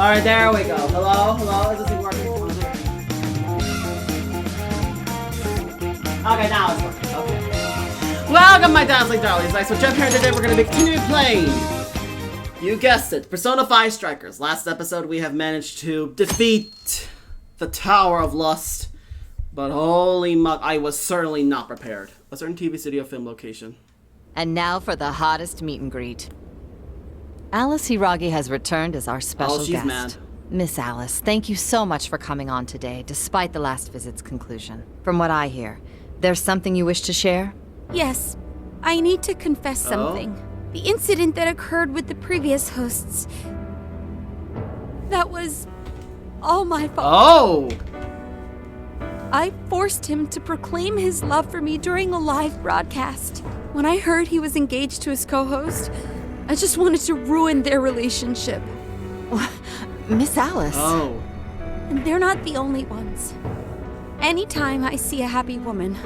Alright, there we go. Hello? Hello? Is this thing working? Okay, now it's working. Okay. Welcome, my dazzling darlings. IceWolfGem here, and today we're going to be continuing playing. You guessed it. Persona 5 Strikers. Last episode, we have managed to defeat the Tower of Lust. But holy muck, I was certainly not prepared. A certain TV studio film location. And now for the hottest meet and greet. Alice Hiragi has returned as our special she's guest. mad. Miss Alice, thank you so much for coming on today, despite the last visit's conclusion. From what I hear, there's something you wish to share? Yes. I need to confess something. The incident that occurred with the previous hosts. That was all my fault. Oh! I forced him to proclaim his love for me during a live broadcast. When I heard he was engaged to his co-host, I just wanted to ruin their relationship. Miss Alice. Oh. And they're not the only ones. Anytime I see a happy woman,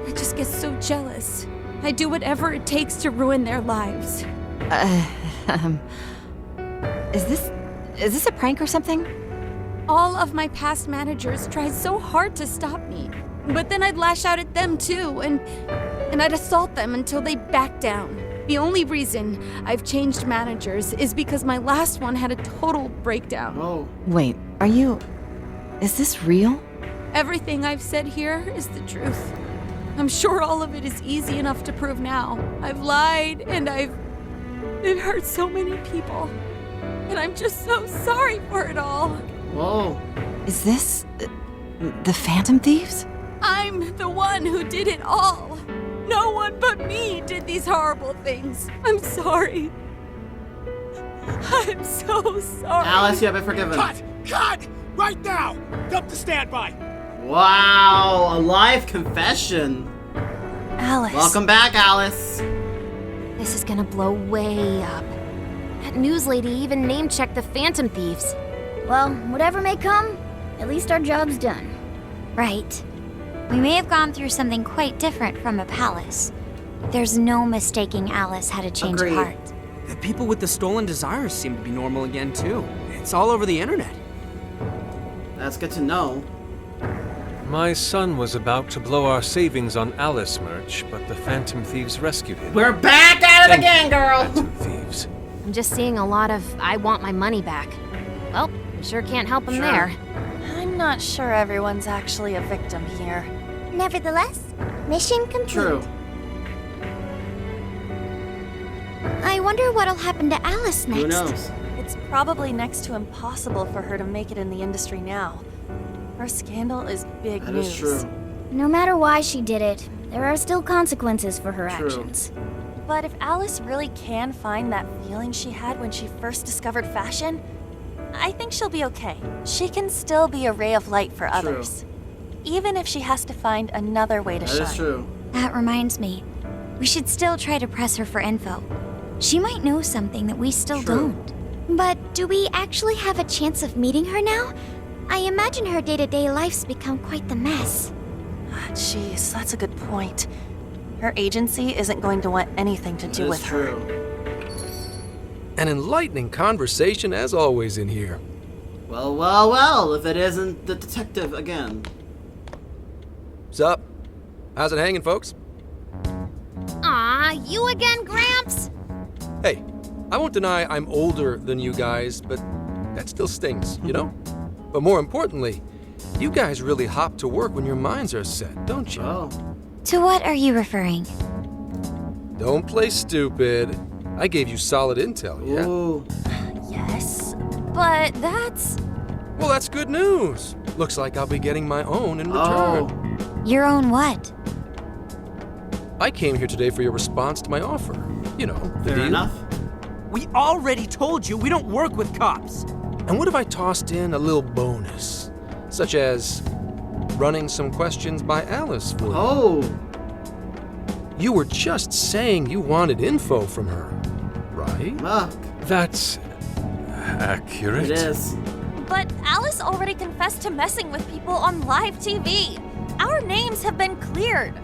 I just get so jealous. I do whatever it takes to ruin their lives. Is this a prank or something? All of my past managers tried so hard to stop me. But then I'd lash out at them too, and I'd assault them until they backed down. The only reason I've changed managers is because my last one had a total breakdown. Oh. Wait, is this real? Everything I've said here is the truth. I'm sure all of it is easy enough to prove now. I've lied, and it hurt so many people. And I'm just so sorry for it all. Whoa. Is this the Phantom Thieves? I'm the one who did it all. No one but me did these horrible things. I'm sorry. I'm so sorry. Alice, you have been forgiven. Cut! Right now! Dump to standby! Wow, a live confession. Alice. Welcome back, Alice. This is gonna blow way up. That news lady even name-checked the Phantom Thieves. Well, whatever may come, at least our job's done. Right. We may have gone through something quite different from a palace. There's no mistaking Alice had a change of heart. The people with the stolen desires seem to be normal again, too. It's all over the internet. That's good to know. My son was about to blow our savings on Alice merch, but the Phantom Thieves rescued him. We're back at it again, girl! Phantom Thieves. I'm just seeing a lot of I want my money back. Well, we sure can't help him there. I'm not sure everyone's actually a victim here. Nevertheless, mission complete. True. I wonder what'll happen to Alice next. Who knows? It's probably next to impossible for her to make it in the industry now. Her scandal is big That news. is true. No matter why she did it, there are still consequences for her True. actions. But if Alice really can find that feeling she had when she first discovered fashion, I think she'll be okay. She can still be a ray of light for others. Even if she has to find another way to shine. That is true. That reminds me. We should still try to press her for info. She might know something that we still don't. But do we actually have a chance of meeting her now? I imagine her day-to-day life's become quite the mess. Jeez, that's a good point. Her agency isn't going to want anything to do That with is her. true. An enlightening conversation as always in here. Well, well, well, if it isn't the detective again. Sup? How's it hanging, folks? Aw, you again, Gramps? Hey, I won't deny I'm older than you guys, but that still stings, you know? But more importantly, you guys really hop to work when your minds are set, don't you? Oh. To what are you referring? Don't play stupid. I gave you solid intel, yeah? Ooh. Yes, but that's... Well, that's good news. Looks like I'll be getting my own in Oh. return. Your own what? I came here today for your response to my offer. You know, the Fair deal. enough. We already told you we don't work with cops. And what if I tossed in a little bonus? Such as running some questions by Alice for you. Oh. You were just saying you wanted info from her, right? Muck. That's accurate. It is. But Alice already confessed to messing with people on live TV. Our names have been cleared.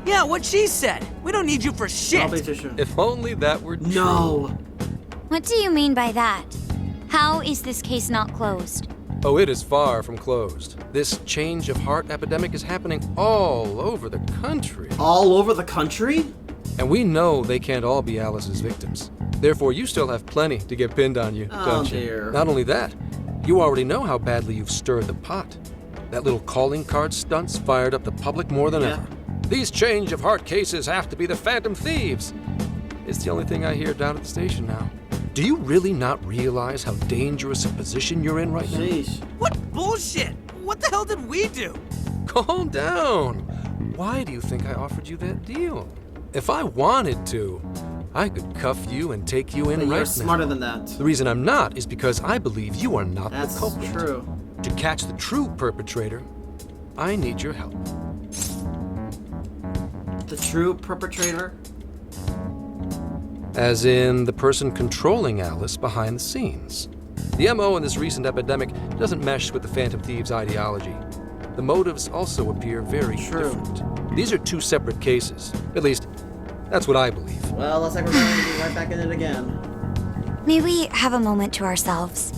Yeah, what she said. We don't need you for shit. I'll be too sure. If only that were true. No. What do you mean by that? How is this case not closed? Oh, it is far from closed. This change of heart epidemic is happening all over the country. All over the country? And we know they can't all be Alice's victims. Therefore, you still have plenty to get pinned on you, don't you? Dear. Not only that, you already know how badly you've stirred the pot. That little calling card stunt's fired up the public more than ever. These change of heart cases have to be the Phantom Thieves. It's the only thing I hear down at the station now. Do you really not realize how dangerous a position you're in right now? Sheesh. What bullshit? What the hell did we do? Calm down. Why do you think I offered you that deal? If I wanted to, I could cuff you and take you in But right now. you're smarter than that. The reason I'm not is because I believe you are not That's the culprit. true. To catch the true perpetrator, I need your help. The true perpetrator? As in the person controlling Alice behind the scenes. The MO in this recent epidemic doesn't mesh with the Phantom Thieves' ideology. The motives also appear very different. These are two separate cases. At least, that's what I believe. Well, looks like we're going to be right back in it again. May we have a moment to ourselves?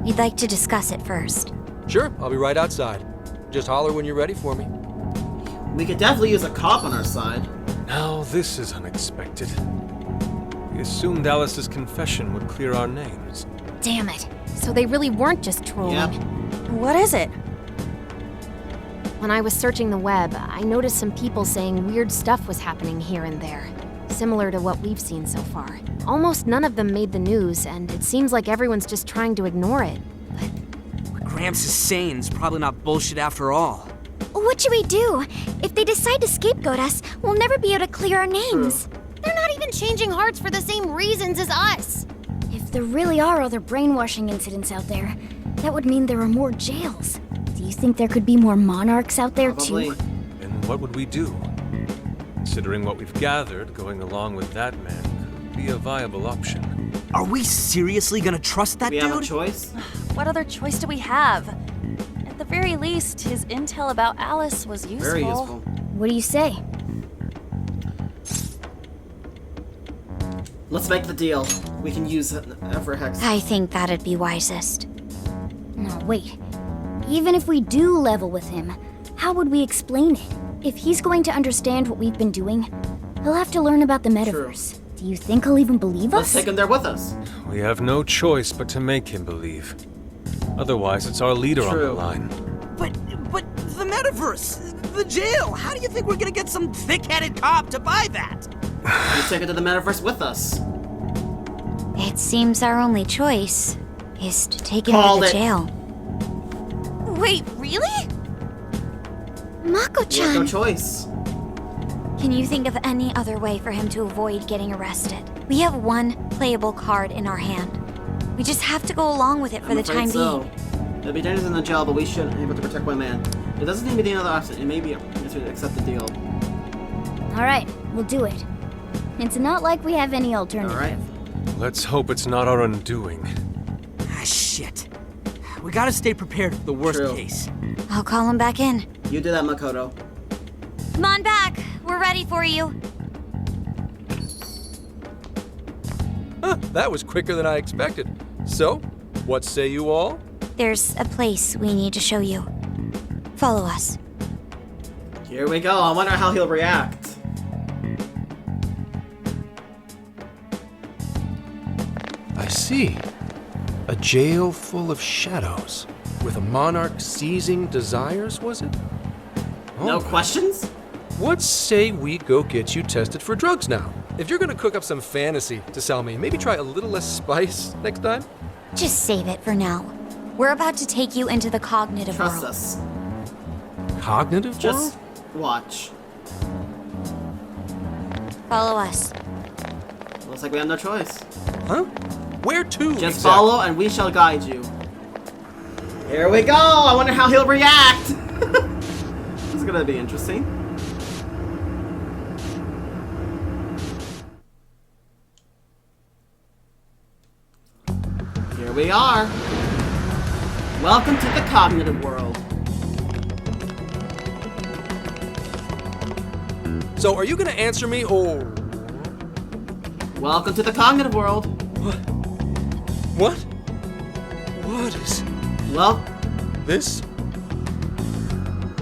We'd like to discuss it first. Sure, I'll be right outside. Just holler when you're ready for me. We could definitely use a cop on our side. Now this is unexpected. We assumed Alice's confession would clear our names. Damn it. So they really weren't just trolling. Yep. What is it? When I was searching the web, I noticed some people saying weird stuff was happening here and there, similar to what we've seen so far. Almost none of them made the news, and it seems like everyone's just trying to ignore it. What Gramps is saying is probably not bullshit after all. What should we do? If they decide to scapegoat us, we'll never be able to clear our names. They're not even changing hearts for the same reasons as us. If there really are other brainwashing incidents out there, that would mean there are more jails. Do you think there could be more monarchs out there Probably. too? And what would we do? Considering what we've gathered, going along with that man could be a viable option. Are we seriously gonna trust that We dude? have a choice? What other choice do we have? At the very least, his intel about Alice was useful. Very useful. What do you say? Let's make the deal. We can use Everhex. I think that'd be wisest. No, wait. Even if we do level with him, how would we explain it? If he's going to understand what we've been doing, he'll have to learn about the metaverse. Do you think he'll even believe Let's us? take him there with us. We have no choice but to make him believe. Otherwise, it's our leader on the True. line. But the metaverse, the jail. How do you think we're gonna get some thick-headed cop to buy that? Let's take him to the metaverse with us. It seems our only choice is to take him Called to the it. jail. Wait, really? We have no Mako-chan, choice. can you think of any other way for him to avoid getting arrested? We have one playable card in our hand. We just have to go along with it for I'm the afraid time so. being. It'll be dangerous in the jail, but we should be able to protect one man. It doesn't seem to be the other option. It may be to accept the deal. All right, we'll do it. It's not like we have any alternative. All right. Let's hope it's not our undoing. Ah, shit. We gotta stay prepared for the worst True. case. I'll call him back in. You do that, Makoto. Come on back. We're ready for you. Huh, that was quicker than I expected. So, what say you all? There's a place we need to show you. Follow us. Here we go. I wonder how he'll react. I see. A jail full of shadows. With a monarch seizing desires, was it? No All right. questions? What say we go get you tested for drugs now? If you're gonna cook up some fantasy to sell me, maybe try a little less spice next time? Just save it for now. We're about to take you into the cognitive Trust world. us. Cognitive Just world? watch. Follow us. Looks like we have no choice. Huh? Where to? Just exactly? follow and we shall guide you. Here we go! I wonder how he'll react! This is gonna be interesting. Here we are. Welcome to the cognitive world. So, are you gonna answer me or. Welcome to the cognitive world. What? What is... Well, This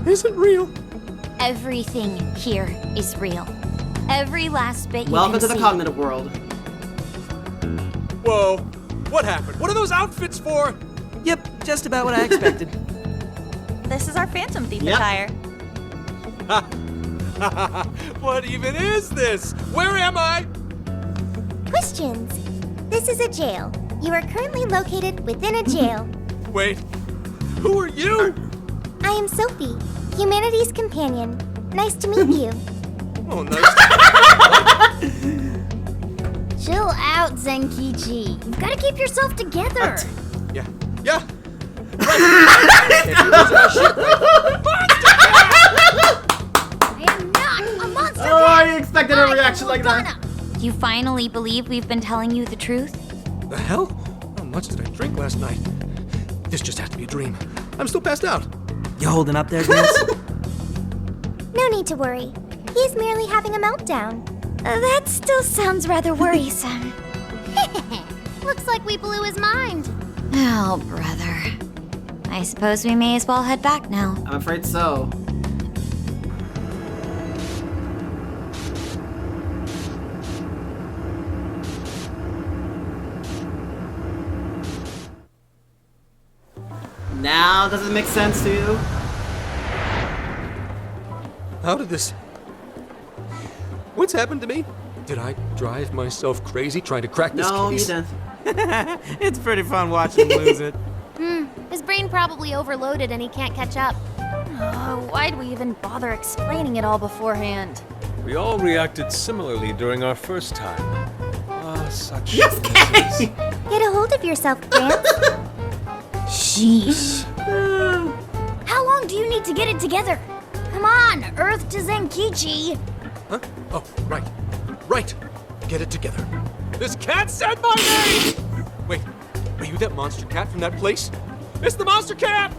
isn't real. Everything here is real. Every last bit you welcome can to the see. cognitive world. Whoa. What happened? What are those outfits for? Yep, just about what I expected. This is our Phantom Thief Yep. attire. What even is this? Where am I? Questions. This is a jail. You are currently located within a jail. Wait. Who are you? I am Sophie, humanity's companion. Nice to meet you. Oh, nice. Chill out, Zenkichi. You've got to keep yourself together. Yeah. Right. I am not a monster. Oh, I expected a reaction like that. You finally believe we've been telling you the truth? The hell? How much did I drink last night? This just has to be a dream. I'm still passed out. You holding up there, Vince? No need to worry. He is merely having a meltdown. That still sounds rather worrisome. Looks like we blew his mind. Oh, brother. I suppose we may as well head back now. I'm afraid so. Now, does it make sense to you? How did this... What's happened to me? Did I drive myself crazy trying to crack this No, you case? didn't. It's pretty fun watching him lose it. His brain probably overloaded and he can't catch up. Why'd we even bother explaining it all beforehand? We all reacted similarly during our first time. Ah, such Yes, misses. Get a hold of yourself, Grant. Jeez. How long do you need to get it together? Come on, Earth to Zenkichi. Huh? Oh, right. Right. Get it together. This cat said my name! Wait, are you that monster cat from that place? It's the monster cat!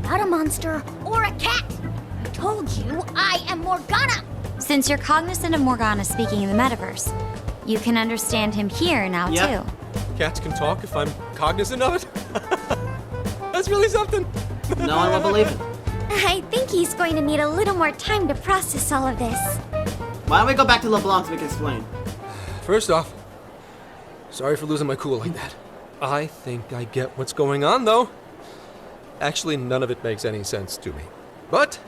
Not a monster or a cat. I told you I am Morgana. Since you're cognizant of Morgana speaking in the metaverse, you can understand him here now, Yep. too. Cats can talk if I'm cognizant of it? That's really something. No one will believe it. I think he's going to need a little more time to process all of this. Why don't we go back to LeBlanc so we can explain? First off, sorry for losing my cool like that. I think I get what's going on, though. Actually, none of it makes any sense to me. But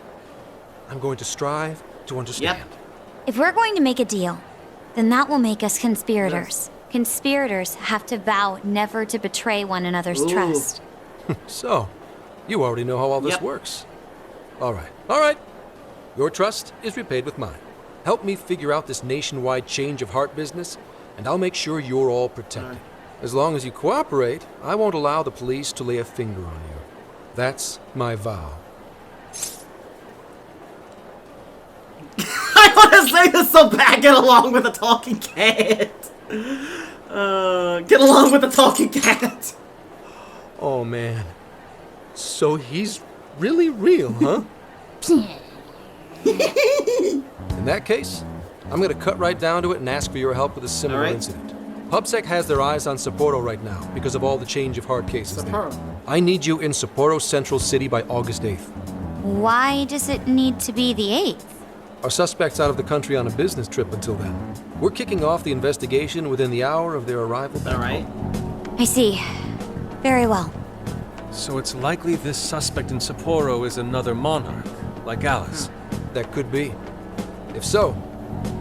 I'm going to strive to understand. Yep. If we're going to make a deal, then that will make us conspirators. Conspirators have to vow never to betray one another's Ooh. trust. So, you already know how all this Yep. works. All right. Your trust is repaid with mine. Help me figure out this nationwide change of heart business, and I'll make sure you're all protected. As long as you cooperate, I won't allow the police to lay a finger on you. That's my vow. I want to say this so bad. Get along with the talking cat. Get along with the talking cat. Oh, man. So he's really real, huh? In that case, I'm gonna cut right down to it and ask for your help with a similar Alright. incident. PubSec has their eyes on Sapporo right now because of all the change of heart cases Sapporo. there. I need you in Sapporo Central City by August 8th. Why does it need to be the 8th? Our suspect's out of the country on a business trip until then. We're kicking off the investigation within the hour of their arrival back Alright. home. I see. Very well. So it's likely this suspect in Sapporo is another monarch, like Alice. That could be. If so,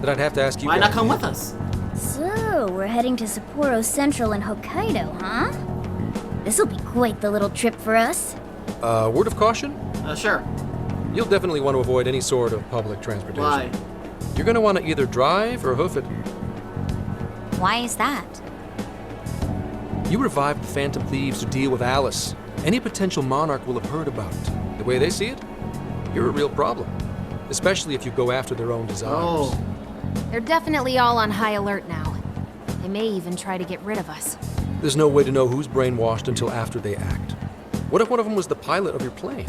then I'd have to ask you Why guys- not come with us? So, we're heading to Sapporo Central in Hokkaido, huh? This'll be quite the little trip for us. Word of caution? Sure. You'll definitely want to avoid any sort of public transportation. Why? You're going to want to either drive or hoof it. Why is that? You revived the Phantom Thieves to deal with Alice. Any potential monarch will have heard about it. The way they see it, you're a real problem. Especially if you go after their own desires. Oh. They're definitely all on high alert now. They may even try to get rid of us. There's no way to know who's brainwashed until after they act. What if one of them was the pilot of your plane?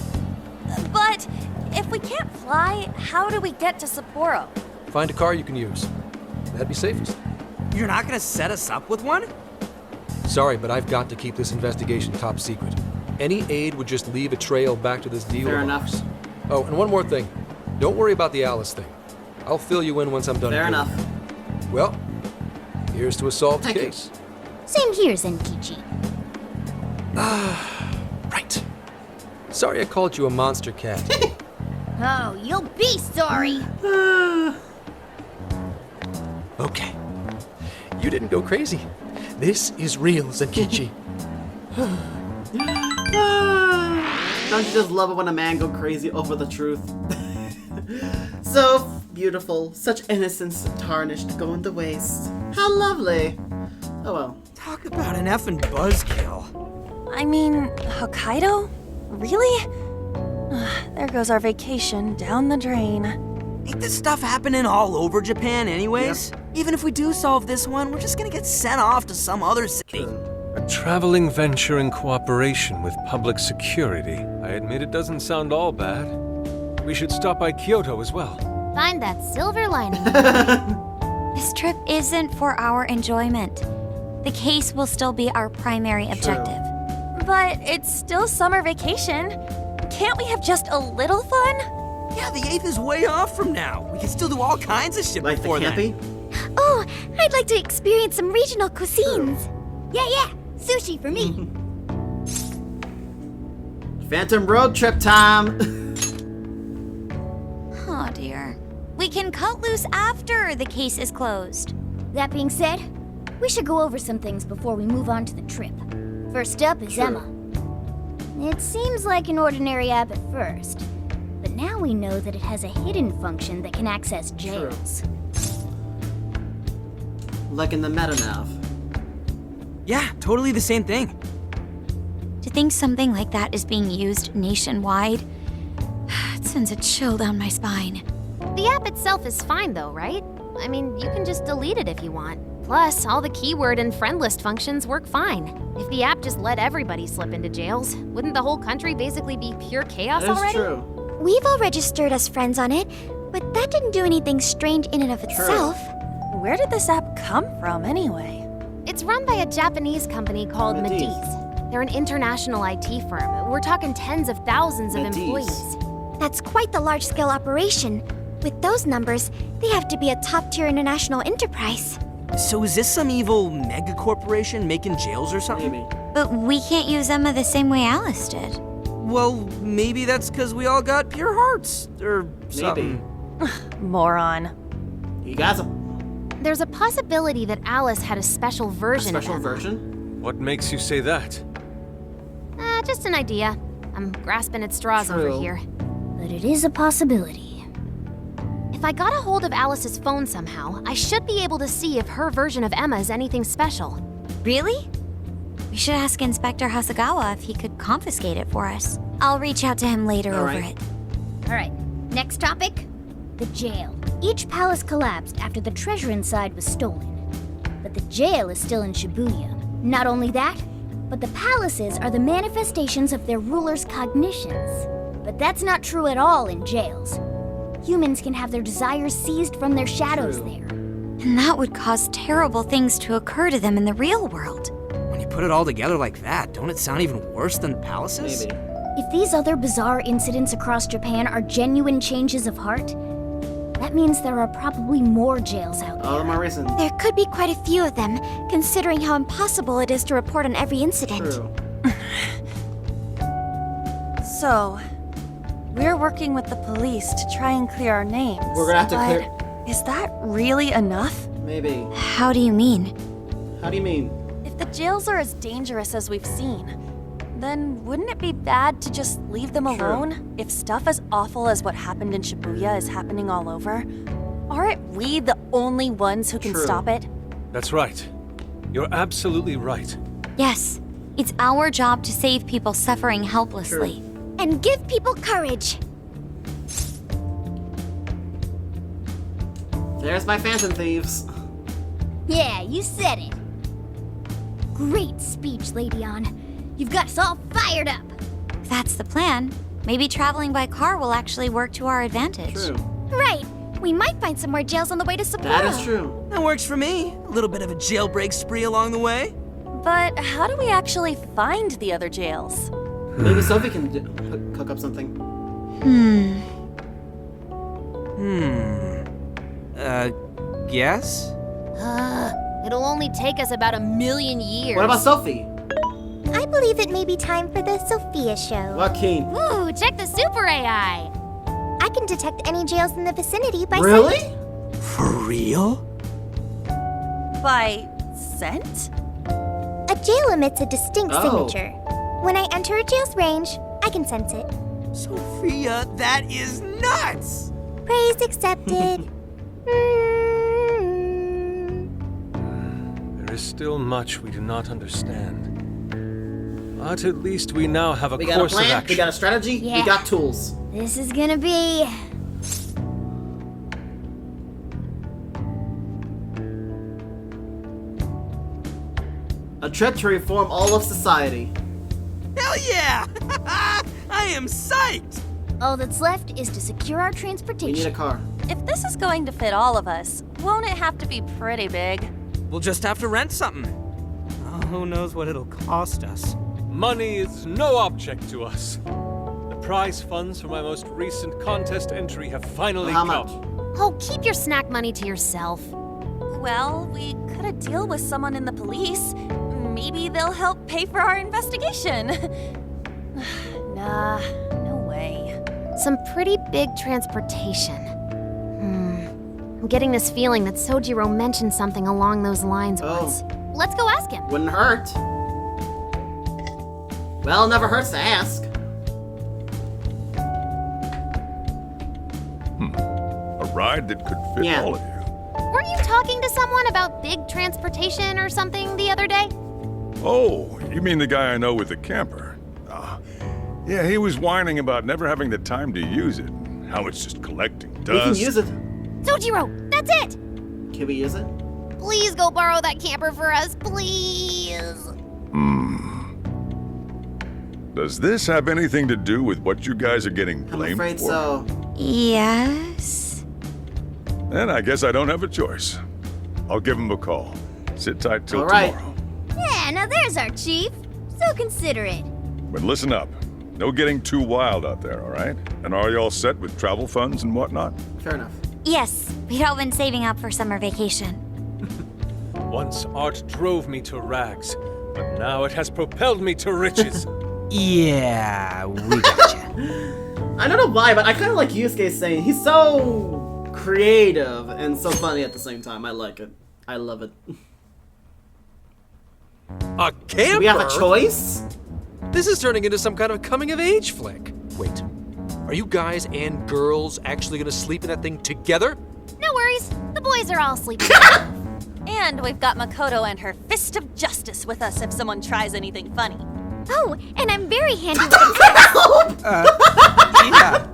But if we can't fly, how do we get to Sapporo? Find a car you can use. That'd be safest. You're not gonna set us up with one? Sorry, but I've got to keep this investigation top secret. Any aid would just leave a trail back to this deal Fair of enough. ours. Oh, and one more thing. Don't worry about the Alice thing. I'll fill you in once I'm done. Fair doing enough. it. Well, here's to a solved Thank you. case. Same here, Zenkichi. Right. Sorry I called you a monster cat. Oh, you'll be sorry. Okay. You didn't go crazy. This is real, Zenkichi. Don't you just love it when a man go crazy over the truth? So beautiful, such innocence tarnished, going to waste. How lovely. Oh well. Talk about an effing buzzkill. I mean, Hokkaido? Really? There goes our vacation down the drain. Ain't this stuff happening all over Japan anyways? Even if we do solve this one, we're just gonna get sent off to some other city. A traveling venture in cooperation with public security. I admit it doesn't sound all bad. We should stop by Kyoto as well. Find that silver lining. This trip isn't for our enjoyment. The case will still be our primary objective. But it's still summer vacation. Can't we have just a little fun? Yeah, the 8th is way off from now. We can still do all kinds of shit Like the before then. campy? Oh, I'd like to experience some regional cuisines. Yeah, sushi for me. Phantom road trip time. Oh dear. We can cut loose after the case is closed. That being said, we should go over some things before we move on to the trip. First up is Sure. Emma. It seems like an ordinary app at first, but now we know that it has a hidden function that can access jails. Like in the meta-nav. Yeah, totally the same thing. To think something like that is being used nationwide, it sends a chill down my spine. The app itself is fine though, right? I mean, you can just delete it if you want. Plus, all the keyword and friend list functions work fine. If the app just let everybody slip into jails, wouldn't the whole country basically be pure chaos That is already? true. We've all registered as friends on it, but that didn't do anything strange in and of itself. Where did this app come from anyway? It's run by a Japanese company called Mediz. Mediz. They're an international IT firm. We're talking tens of thousands of Mediz. employees. That's quite the large-scale operation. With those numbers, they have to be a top-tier international enterprise. So is this some evil mega corporation making jails or something? Maybe. But we can't use Emma the same way Alice did. Well, maybe that's because we all got pure hearts, or something. Moron. You got some There's a possibility that Alice had a special version special of Emma. version? What makes you say that? Just an idea. I'm grasping at straws over True. here. But it is a possibility. If I got a hold of Alice's phone somehow, I should be able to see if her version of Emma is anything special. Really? We should ask Inspector Hasagawa if he could confiscate it for us. I'll reach out to him later All over right. it. All right, next topic. The jail. Each palace collapsed after the treasure inside was stolen. But the jail is still in Shibuya. Not only that, but the palaces are the manifestations of their rulers' cognitions. But that's not true at all in jails. Humans can have their desires seized from their shadows True. there. And that would cause terrible things to occur to them in the real world. When you put it all together like that, don't it sound even worse than palaces? Maybe. If these other bizarre incidents across Japan are genuine changes of heart, that means there are probably more jails out All there. the more reason. There could be quite a few of them, considering how impossible it is to report on every incident. True. So, we're working with the police to try and clear our names. We're gonna have to but clear- Is that really enough? Maybe. How do you mean? How do you mean? If the jails are as dangerous as we've seen, then wouldn't it be bad to just leave them True. alone? If stuff as awful as what happened in Shibuya is happening all over, aren't we the only ones who can True. stop it? That's right. You're absolutely right. Yes, it's our job to save people suffering helplessly. And give people courage. There's my Phantom Thieves. Yeah, you said it. Great speech, Lady On. You've got us all fired up. If that's the plan, maybe traveling by car will actually work to our advantage. True. Right. We might find some more jails on the way to Sapporo. That is true. That works for me. A little bit of a jailbreak spree along the way. But how do we actually find the other jails? Maybe Sophie can cook up something. Guess? It'll only take us about 1,000,000 years. What about Sophie? I believe it may be time for the Sophia show. Joaquin. Ooh, check the super AI. I can detect any jails in the vicinity by Really? scent. For real? By scent? A jail emits a distinct Oh. signature. When I enter a jail's range, I can sense it. Sophia, that is nuts! Praise accepted. There is still much we do not understand. But at least we now have a We got a course of plan, action. we got a strategy, we Yeah. got tools. This is gonna be... A trip to reform all of society. Hell yeah! I am psyched! All that's left is to secure our We need a transportation. car. If this is going to fit all of us, won't it have to be pretty big? We'll just have to rent something. Oh, who knows what it'll cost us. Money is no object to us. The prize funds for my most recent contest entry have finally How come. much? Oh, keep your snack money to yourself. Well, we could a deal with someone in the police. Maybe they'll help pay for our investigation. Nah, no way. Some pretty big transportation. I'm getting this feeling that Sojiro mentioned something along those lines Oh. once. Let's go ask him. Wouldn't hurt. Well, it never hurts to ask. A ride that could fit Yeah. all of you. Weren't you talking to someone about big transportation or something the other day? Oh, you mean the guy I know with the camper? Yeah, he was whining about never having the time to use it. How it's just collecting dust. We can use it. Sojiro, that's it! Can we use it? Please go borrow that camper for us, please. Does this have anything to do with what you guys are getting I'm blamed afraid for? so. Yes? Then I guess I don't have a choice. I'll give him a call. Sit tight till All right. tomorrow. Yeah, now there's our chief. So considerate. But listen up. No getting too wild out there, all right? And are you all set with travel funds and whatnot? Fair enough. Yes, we'd all been saving up for summer vacation. Once art drove me to rags, but now it has propelled me to riches. Yeah, we gotcha. I don't know why, but I kind of like Yusuke saying he's so creative and so funny at the same time. I like it. I love it. A camper? Do we have a choice? This is turning into some kind of coming-of-age flick. Wait, are you guys and girls actually gonna sleep in that thing together? No worries, the boys are all sleeping. And we've got Makoto and her fist of justice with us if someone tries anything funny. Oh, and I'm very handy with Yeah.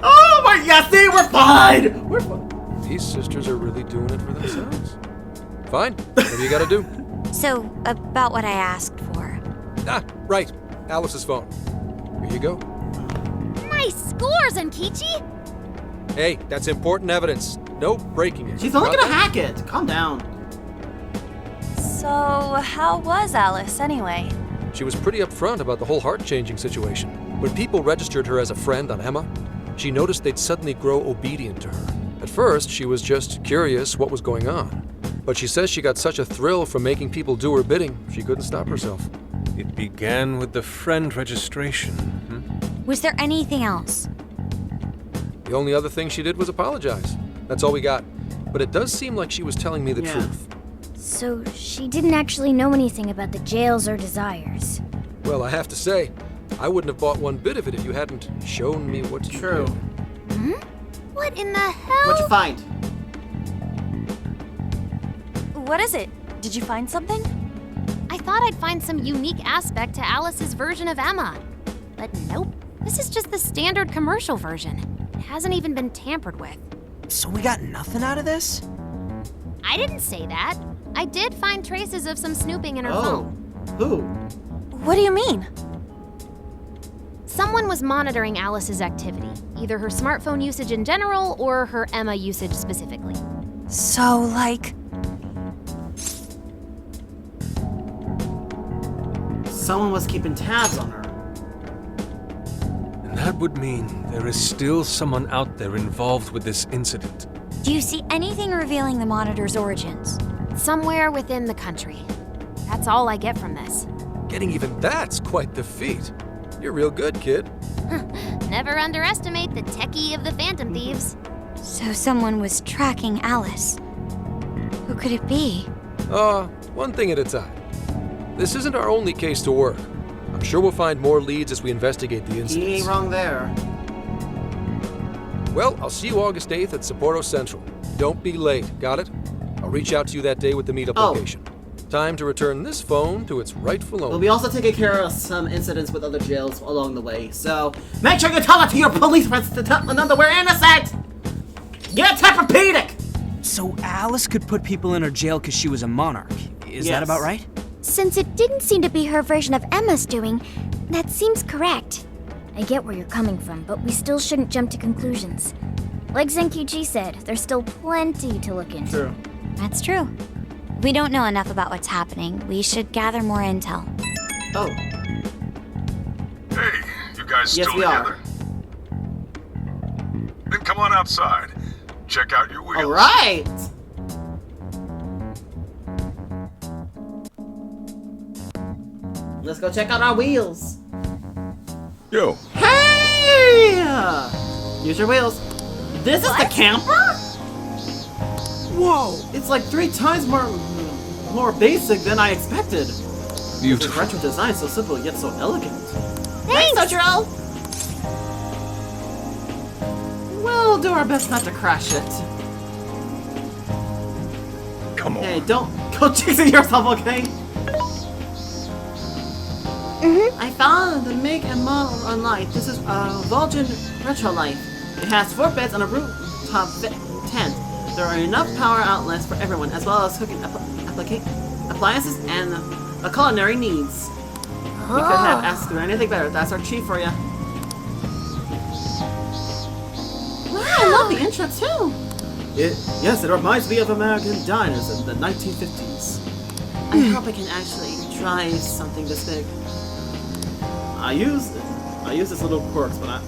Oh my yes, see, we're fine. We're fine. These sisters are really doing it for themselves. Fine, whatever you gotta do. So, about what I asked for. Ah, right, Alice's phone. Here you go. Nice scores, Enkichi! Hey, that's important evidence. No breaking it. She's only Got gonna that? hack it. Calm down. So, how was Alice anyway? She was pretty upfront about the whole heart-changing situation. When people registered her as a friend on Emma, she noticed they'd suddenly grow obedient to her. At first, she was just curious what was going on. But she says she got such a thrill from making people do her bidding, she couldn't stop herself. It began with the friend registration. Was there anything else? The only other thing she did was apologize. That's all we got. But it does seem like she was telling me the Yeah. truth. So, she didn't actually know anything about the jails or desires. Well, I have to say, I wouldn't have bought one bit of it if you hadn't shown me what you True. did. What in the hell? What'd you find? What is it? Did you find something? I thought I'd find some unique aspect to Alice's version of Emma. But nope. This is just the standard commercial version. It hasn't even been tampered with. So we got nothing out of this? I didn't say that. I did find traces of some snooping in her Oh. phone. Who? What do you mean? Someone was monitoring Alice's activity, either her smartphone usage in general or her Emma usage specifically. So, like, Someone was keeping tabs on her. And that would mean there is still someone out there involved with this incident. Do you see anything revealing the monitor's origins? Somewhere within the country. That's all I get from this. Getting even that's quite the feat. You're real good, kid. Never underestimate the techie of the Phantom Thieves. So someone was tracking Alice. Who could it be? One thing at a time. This isn't our only case to work. I'm sure we'll find more leads as we investigate the You incidents. ain't wrong there. Well, I'll see you August 8th at Sapporo Central. Don't be late, got it? I'll reach out to you that day with the meetup location. Time to return this phone to its rightful owner. We'll be also taking care of some incidents with other jails along the way, so make sure you tell it to your police friends to tell them that we're innocent! Get Tempur-Pedic! So Alice could put people in her jail because she was a monarch. Is Yes. that about right? Since it didn't seem to be her version of Emma's doing, that seems correct. I get where you're coming from, but we still shouldn't jump to conclusions. Like Zenkyuji said, there's still plenty to look into. True. That's true. We don't know enough about what's happening. We should gather more intel. Oh, Hey, you guys Yes, still we are. together? Then come on outside. Check out your wheels. alright! Let's go check out our wheels. Yo, Hey! Use your wheels. This is the camper? Whoa! It's like 3 times more basic than I expected. The Beautiful. retro design so simple yet so elegant. Thanks, Sochiro! We'll do our best not to crash it. come on. Hey, don't go chasing yourself, okay? I found the make and model online. This is a Vulcan Retro Life. It has 4 beds and a rooftop tent. There are enough power outlets for everyone, as well as cooking appliances and culinary needs. We could have asked for anything better. That's our chief for you. Wow, I love the intro too. Yes, it reminds me of American diners in the 1950s. I hope I can actually try something this big. I use its little quirks, but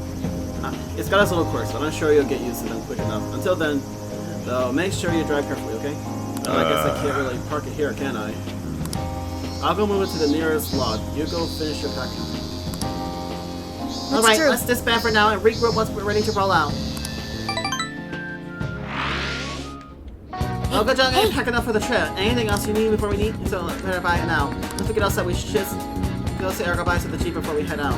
it's got its little quirks, but I'm sure you'll get used to them quick enough. Until then, though, make sure you drive carefully, okay? I guess I can't really park it here, can I? I'll go move it to the nearest lot. You go finish your packing. Alright, let's disband for now and regroup once we're ready to roll out. Oh, good job getting packed enough for the trip. Anything else you need before we need? So better buy it now. Don't forget else that we should just go say our goodbyes to the Jeep before we head out.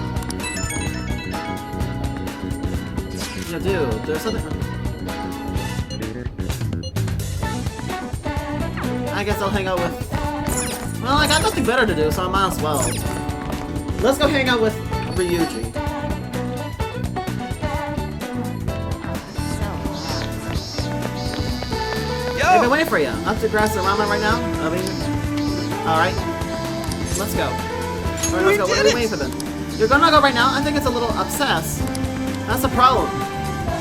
Yeah, dude, there's something. I guess I'll hang out with. Well, I got nothing better to do, so I might as well. Let's go hang out with Ryuji. I've been waiting for you. Up to grab some ramen right now? I mean, alright. Let's go. Alright, let's go. What are we waiting for then? You're gonna go right now? I think it's a little obsessed. That's a problem.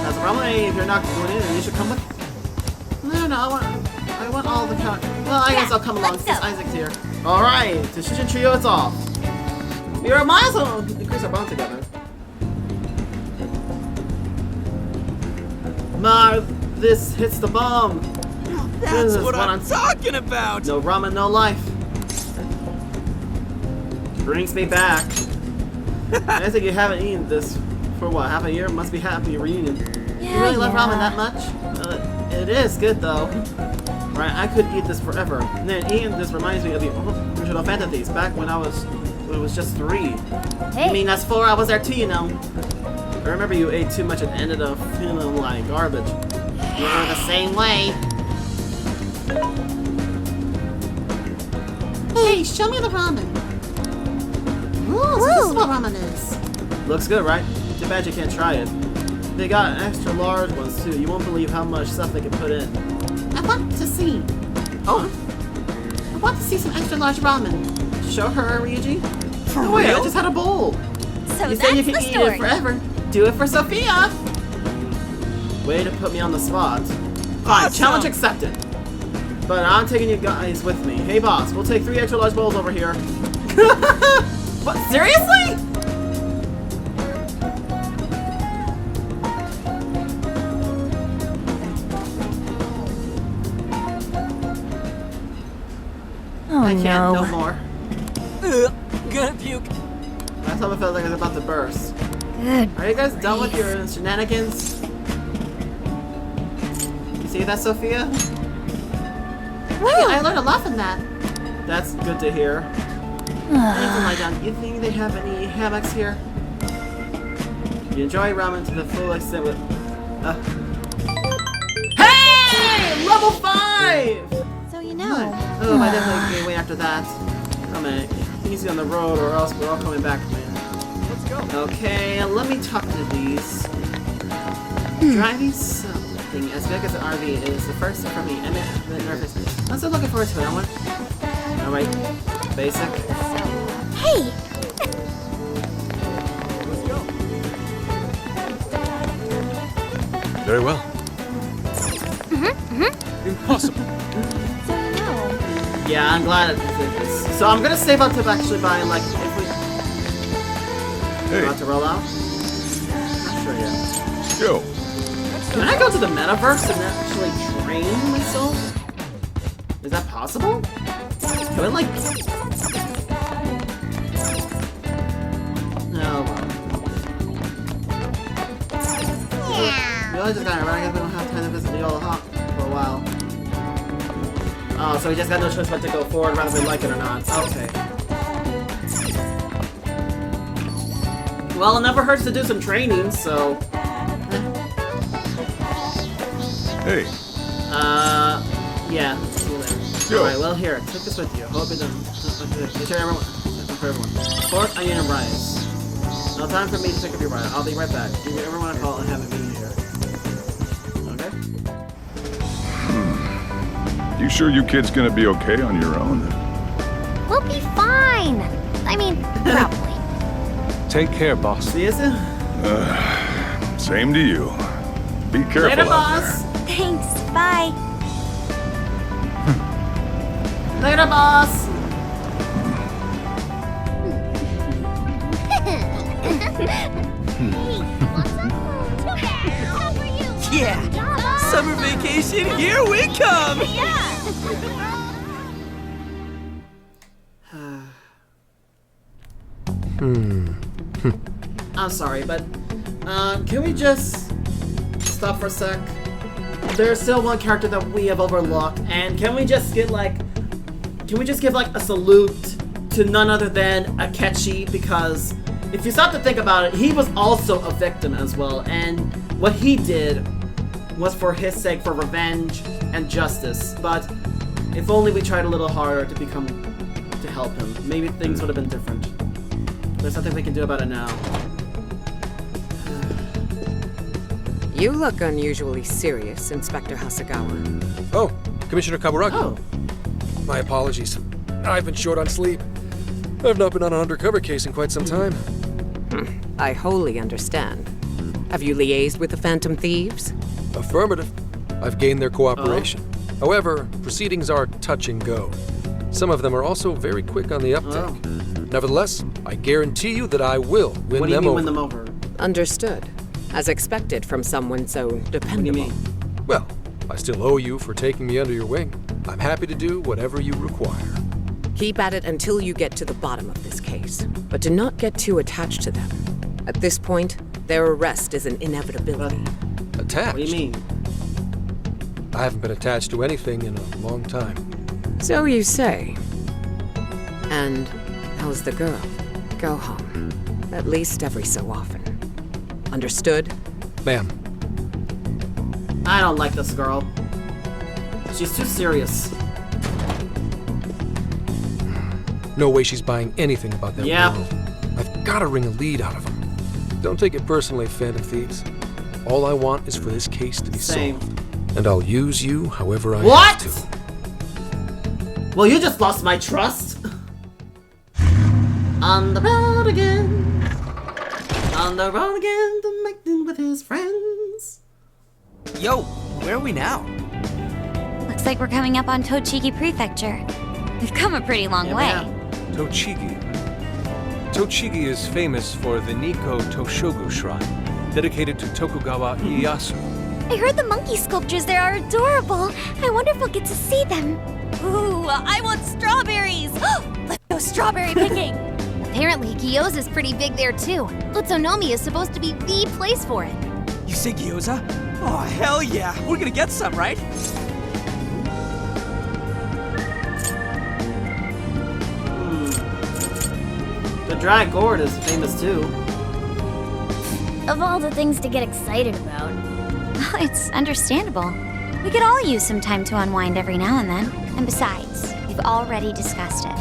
That's a problem. Hey, if you're not going in, then you should come with. No, I want all the count. Well, I guess I'll come along since Isaac's here. Alright, Decision Trio, it's off. We might as well increase our bond together. Mar, this hits the bomb. That's This is what I'm I'm talking about! No ramen, no life. Brings me back. I think you haven't eaten this for what, half a year? Must be happy reunion. You really love ramen that much? It is good though. Right, I could eat this forever. And then eating this reminds me of the original Phantom Thieves back when it was just 3. I mean, that's 4 hours there too, you know. I remember you ate too much and ended up feeling like garbage. You were the same way. Hey, show me the ramen. Ooh, so this is what ramen is. Looks good, right? Too bad you can't try it. They got extra large ones too. You won't believe how much stuff they can put in. I want to see. Oh? I want to see some extra large ramen. Show her, Ryuji. For No way, I real? just had a bowl. So You that's say you can the eat story. it forever. Do it for Sophia! Way to put me on the spot. Fine, challenge accepted. But I'm taking you guys with me. Hey boss, we'll take 3 extra large bowls over here. What, seriously? Oh I can't, no no. more. Gonna puke. That's how it felt like I was about to burst. Good. Are you guys done with your shenanigans? You see that, Sophia? I learned a lot from that. That's good to hear. I need to lie down. You think they have any hammocks here? You enjoy ramen to the full extent with... Hey! Level 5! So you know. Oh, I definitely gain weight after that. Oh man, easy on the road or else we're all coming back, man. Let's go. Okay, let me talk to these. Driving something as big as an RV is the first step for me. I'm nervous. I'm still looking forward to it. I want... Alright, basic. Hey! Very well. Impossible. So you know. Yeah, I'm glad it did this. So I'm gonna save up to actually buy, like, if we... Hey, About to roll out? Not sure yet. yo. Can I go to the metaverse and actually train myself? Is that possible? Can I, like... Oh, well. We all just got around. I guess we don't have time to visit the old hop for a while. Oh, so we just got no choice but to go forward whether we like it or not. Okay. Well, it never hurts to do some training, so... Hey, Yeah. See you later. Yo. Alright, well, here. Take this with you. Hope it doesn't... Make sure everyone... For everyone. Pork, onion, and rice. No time for me to pick up your ride. I'll be right back. Do you ever want to call and have a meeting here? Okay? you sure you kids gonna be okay on your own? We'll be fine. I mean, probably. Take care, boss. See you soon. Same to you. Be careful Later, out boss. Thanks. Bye. Later, boss. Yeah. Summer vacation, here we come. I'm sorry, but can we just stop for a sec? There's still one character that we have overlooked, and can we just give like a salute to none other than Akechi? Because if you stop to think about it, he was also a victim as well, and what he did was for his sake, for revenge and justice. But if only we tried a little harder to help him, maybe things would have been different. There's nothing we can do about it now. You look unusually serious, Inspector Hasagawa. Oh, Commissioner Kaburagi. Oh, My apologies. I've been short on sleep. I've not been on an undercover case in quite some time. I wholly understand. Have you liaised with the Phantom Thieves? Affirmative. I've gained their cooperation. However, proceedings are touch and go. Some of them are also very quick on the uptake. Nevertheless, I guarantee you that I will win what do you them mean over. win them over? Understood. As expected from someone so What do you dependable. mean? Well, I still owe you for taking me under your wing. I'm happy to do whatever you require. Keep at it until you get to the bottom of this case. But do not get too attached to them. At this point, their arrest is an inevitability. Attached? What do you mean? I haven't been attached to anything in a long time. So you say. And how's the girl? Go home. At least every so often. Understood? Ma'am, I don't like this girl. She's too serious. no way she's buying anything about that Yeah. world. I've got to wring a lead out of them. Don't take it personally, Phantom Thieves. All I want is for this case to be Same. solved. And I'll use you however I What? have to. Well, you just lost my trust. On the road again. On the road again to make them with his friends. Yo, where are we now? Looks like we're coming up on Tochigi Prefecture. We've come a pretty long way. Tochigi. Tochigi is famous for the Nikko Toshogu Shrine, dedicated to Tokugawa Ieyasu. I heard the monkey sculptures there are adorable. I wonder if we'll get to see them. Ooh, I want strawberries! Let's go strawberry picking! Apparently, gyoza's pretty big there too. Utsunomi is supposed to be the place for it. You say gyoza? Oh, hell yeah. We're gonna get some, right? The dry gourd is famous too. Of all the things to get excited about. Well, it's understandable. We could all use some time to unwind every now and then. And besides, we've already discussed it.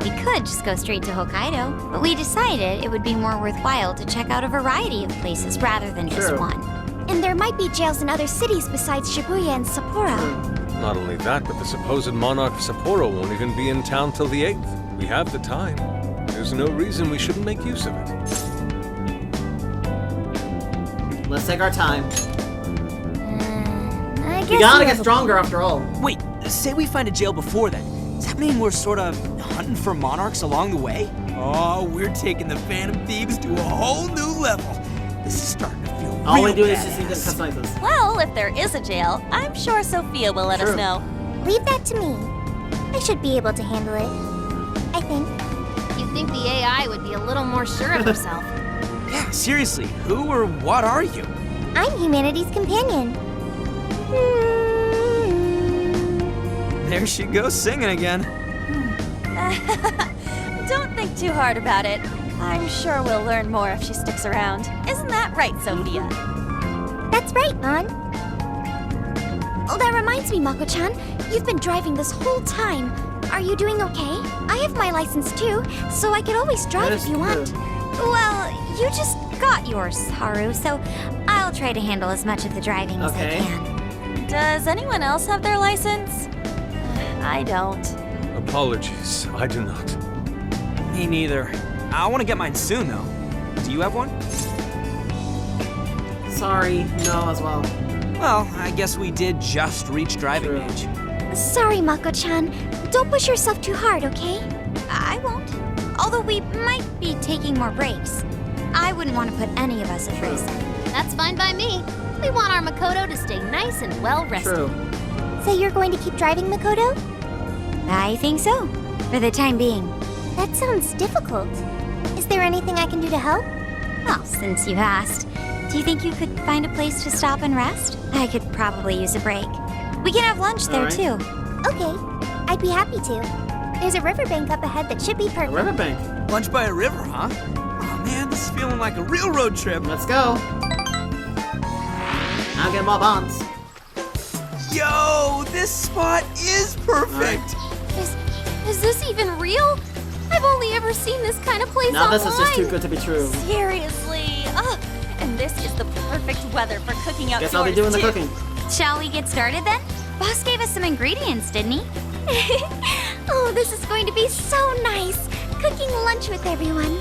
We could just go straight to Hokkaido, but we decided it would be more worthwhile to check out a variety of places rather than just one. And there might be jails in other cities besides Shibuya and Sapporo. Not only that, but the supposed monarch of Sapporo won't even be in town till the 8th. We have the time. There's no reason we shouldn't make use of it. Let's take our time. I guess We gotta we get have a stronger after all. Wait, say we find a jail before then. Does that mean we're sort of hunting for monarchs along the way? Oh, we're taking the Phantom Thieves to a whole new level. This is starting to feel All we real do is just need to badass. customize this. Well, if there is a jail, I'm sure Sophia will let us True. know. Leave that to me. I should be able to handle it. I think. You'd think the AI would be a little more sure of herself. Yeah, seriously, who or what are you? I'm humanity's companion. There she goes singing again. Don't think too hard about it. I'm sure we'll learn more if she sticks around. Isn't that right, Sophia? That's right, An. Oh, that reminds me, Mako-chan. You've been driving this whole time. Are you doing okay? I have my license too, so I could always drive That is if you good. want. Well, you just got yours, Haru, so I'll try to handle as much of the driving as I Okay. can. Does anyone else have their license? I don't. Apologies, I do not. Me neither. I want to get mine soon, though. Do you have one? Sorry, no as well. Well, I guess we did just reach driving True. age. Sorry, Mako-chan. Don't push yourself too hard, okay? I won't. Although we might be taking more breaks. I wouldn't want to put any of us at risk. That's fine by me. We want our Makoto to stay nice and well rested. True. So you're going to keep driving, Makoto? I think so, for the time being. That sounds difficult. Is there anything I can do to help? Well, since you asked, do you think you could find a place to stop and rest? I could probably use a break. We can have lunch there, Alright. too. Okay, I'd be happy to. There's a riverbank up ahead that should be A perfect. riverbank. Lunch by a river, huh? Oh man, this is feeling like a real road trip. Let's go. I'll get more bonds. Yo, this spot is perfect. Is this even real? I've only ever seen this kind of place Now online. this is just too good to be true. Seriously. Ugh. And this is the perfect weather for cooking outdoors, Guess I'll be doing the too. cooking. Shall we get started then? Boss gave us some ingredients, didn't he? Oh, this is going to be so nice. Cooking lunch with everyone.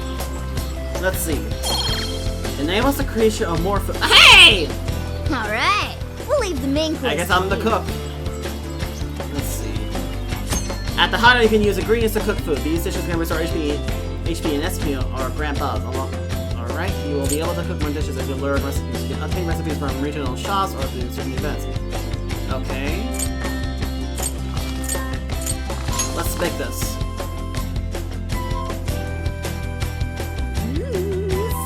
Let's see. Enable us the creation of more food. Hey! All right, we'll leave the main course. I guess I'm the cook. Let's see. At the hideout, you can use ingredients to cook food. These dishes can restore HP and SP or Grand Buzz. Alright, you will be able to cook more dishes if you learn recipes. You can obtain recipes from regional shops or through certain events. Okay. Let's make this.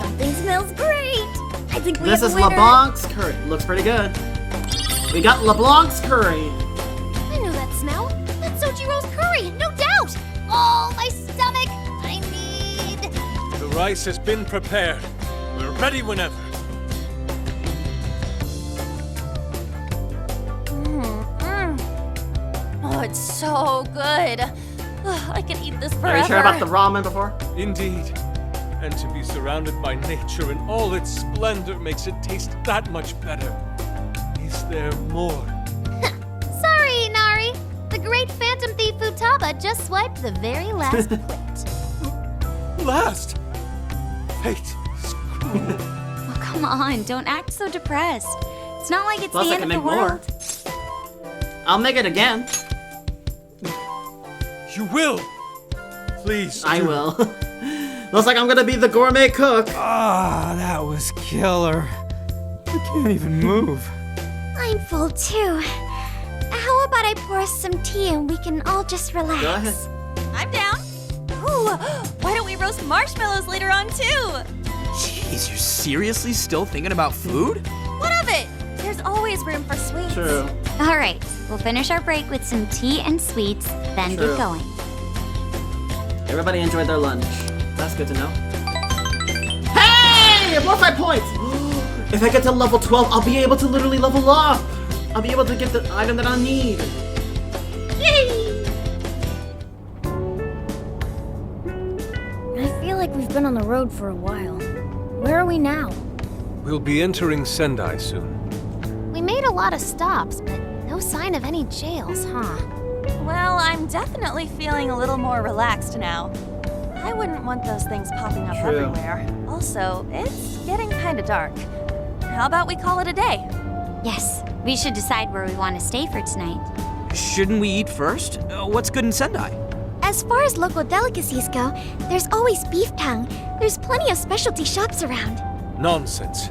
Something smells great. I think we This have is a winner. LeBlanc's curry. Looks pretty good. We got LeBlanc's curry. I know that smell. That's Sojiro's curry, no doubt. Oh, my stomach. I need... The rice has been prepared. We're ready whenever. Oh, it's so good. Ugh, I could eat this forever. Are you sure about the ramen before? Indeed. And to be surrounded by nature in all its splendor makes it taste that much better. Is there more? Sorry, Inari. The great Phantom Thief Futaba just swiped the very last plate. Last! Fate is Oh, come on, don't act so depressed. It's not like it's Plus, the I end can of the make more. world. I'll make it again. You will! Please. I will. Looks like I'm gonna be the gourmet cook. Ah, that was killer. I can't even move. I'm full too. How about I pour us some tea and we can all just relax? Go ahead. I'm down. Ooh, why don't we roast marshmallows later on too? Jeez, you're seriously still thinking about food? What of it? There's always room for sweets. True. All right, we'll finish our break with some tea and sweets, then True. get going. Everybody enjoyed their lunch. That's good to know. Hey! Plus 5 points! If I get to level 12, I'll be able to literally level up! I'll be able to get the item that I need. Yay! I feel like we've been on the road for a while. Where are we now? We'll be entering Sendai soon. We made a lot of stops, but no sign of any jails, huh? Well, I'm definitely feeling a little more relaxed now. I wouldn't want those things popping up True. everywhere. Also, it's getting kind of dark. How about we call it a day? Yes, we should decide where we want to stay for tonight. Shouldn't we eat first? What's good in Sendai? As far as local delicacies go, there's always beef tongue. There's plenty of specialty shops around. Nonsense.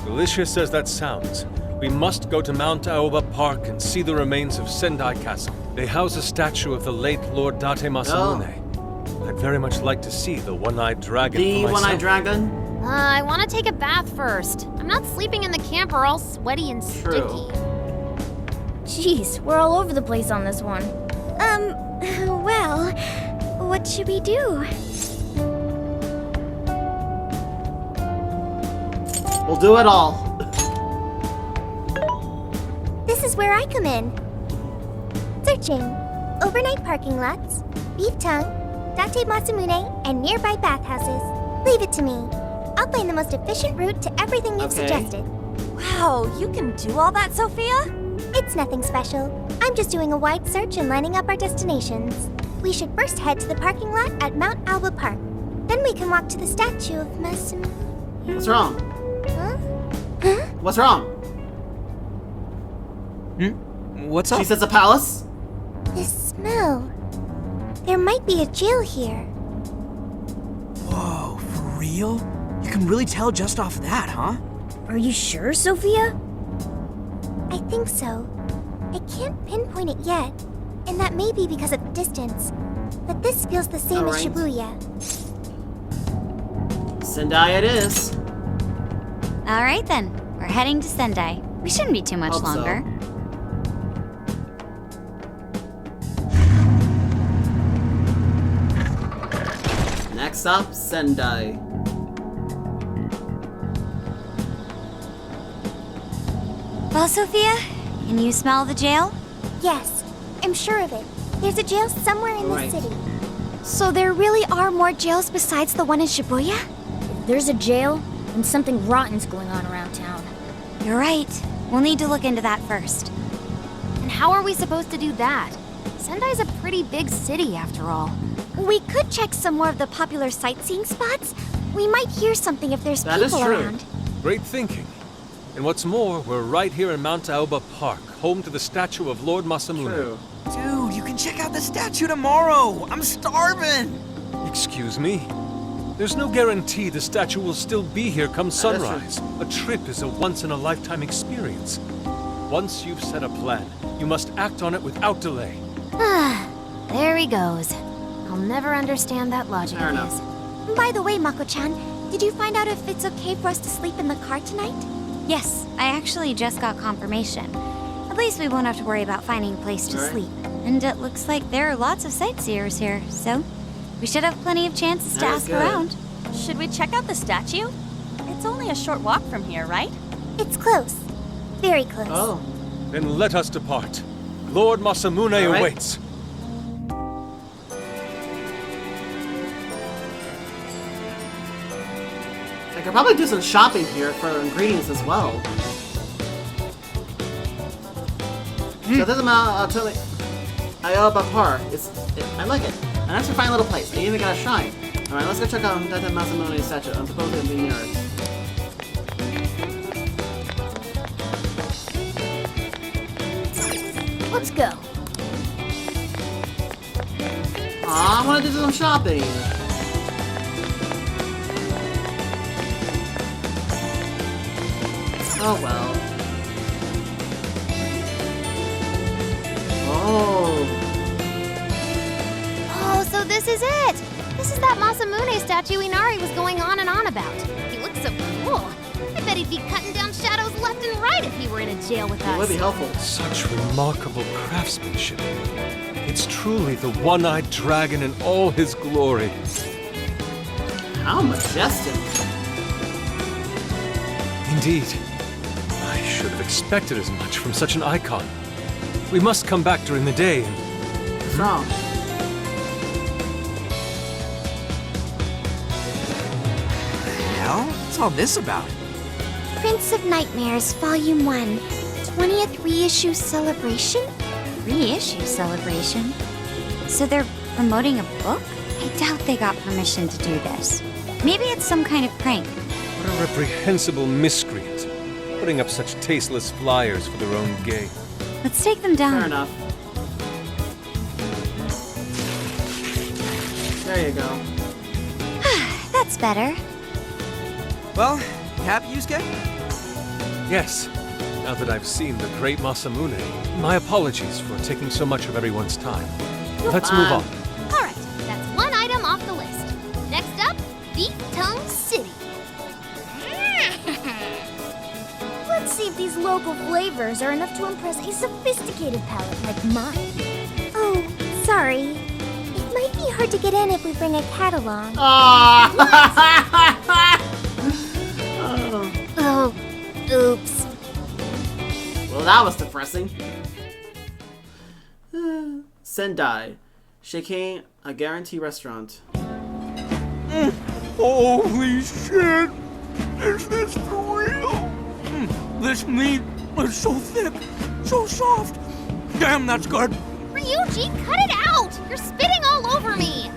Delicious as that sounds, we must go to Mount Aoba Park and see the remains of Sendai Castle. They house a statue of the late Lord Date Masamune. I'd very much like to see the one-eyed dragon The for myself. one-eyed dragon? I want to take a bath first. I'm not sleeping in the camper all sweaty and True. sticky. Jeez, we're all over the place on this one. Well, what should we do? We'll do it all. This is where I come in. Searching. Overnight parking lots, beef tongue, Date Masamune, and nearby bathhouses. Leave it to me. I'll find the most efficient route to everything you've Okay. suggested. Wow, you can do all that, Sophia? It's nothing special. I'm just doing a wide search and lining up our destinations. We should first head to the parking lot at Mount Alba Park. Then we can walk to the statue of Masamune. What's wrong? Huh? Huh? What's wrong? What's up? She says a palace? This smell. There might be a jail here. Whoa, for real? You can really tell just off that, huh? Are you sure, Sophia? I think so. I can't pinpoint it yet, and that may be because of the distance. But this feels the same as Alright. Shibuya. Sendai it is. All right then, we're heading to Sendai. We shouldn't be too much Hope so. longer. Next up, Sendai. Well, Sophia, can you smell the jail? Yes, I'm sure of it. There's a jail somewhere in Right. the city. So there really are more jails besides the one in Shibuya? If there's a jail, then something rotten's going on around town. You're right. We'll need to look into that first. And how are we supposed to do that? Sendai's a pretty big city, after all. We could check some more of the popular sightseeing spots. We might hear something if there's That is people true. around. Great thinking. And what's more, we're right here in Mount Aoba Park, home to the statue of Lord Masamune. True. Dude, you can check out the statue tomorrow. I'm starving. Excuse me? There's no guarantee the statue will still be here come That is true. sunrise. A trip is a once-in-a-lifetime experience. Once you've set a plan, you must act on it without delay. There he goes. I'll never understand that logic Fair of enough. his. By the way, Mako-chan, did you find out if it's okay for us to sleep in the car tonight? Yes, I actually just got confirmation. At least we won't have to worry about finding a place to Alright. sleep. And it looks like there are lots of sightseers here, so we should have plenty of chances to That is ask good. around. Should we check out the statue? It's only a short walk from here, right? It's close. Very close. Oh. Then let us depart. Lord Masamune All right. awaits. I could probably do some shopping here for ingredients as well. So this is Mount Aoba Park. I like it. A nice refined little place. I even got a shrine. Alright, let's go check out Date Masamune's statue. I'm supposed to be near it. Let's go. Aw, I want to do some shopping. Oh well. Oh. Oh, so this is it! This is that Masamune statue Inari was going on and on about. He looks so cool. I bet he'd be cutting down shadows left and right if he were in a jail with It would us. be helpful. Such remarkable craftsmanship. It's truly the one-eyed dragon in all his glory. How majestic. Indeed. I should have expected as much from such an icon. We must come back during the day and... What's wrong? Hell? What's all this about? Prince of Nightmares, Volume 1. 20th reissue celebration? Reissue celebration? So they're promoting a book? I doubt they got permission to do this. Maybe it's some kind of prank. What a reprehensible miscreant. Putting up such tasteless flyers for their own gain. Let's take them down. Fair enough. There you go. That's better. Well, happy, Yusuke? Yes. Now that I've seen the great Masamune, my apologies for taking so much of everyone's time. Let's move on. Alright, that's one item off the list. Next up, Beef Tongue City. Let's see if these local flavors are enough to impress a sophisticated palate like mine. Oh, sorry. It might be hard to get in if we bring a cat along. Oh, oops. Well, that was depressing. Sendai. Shaking a guarantee restaurant. Holy shit! Is this for real? This meat is so thick, so soft. Damn, that's good. Ryuji, cut it out! You're spitting all over me!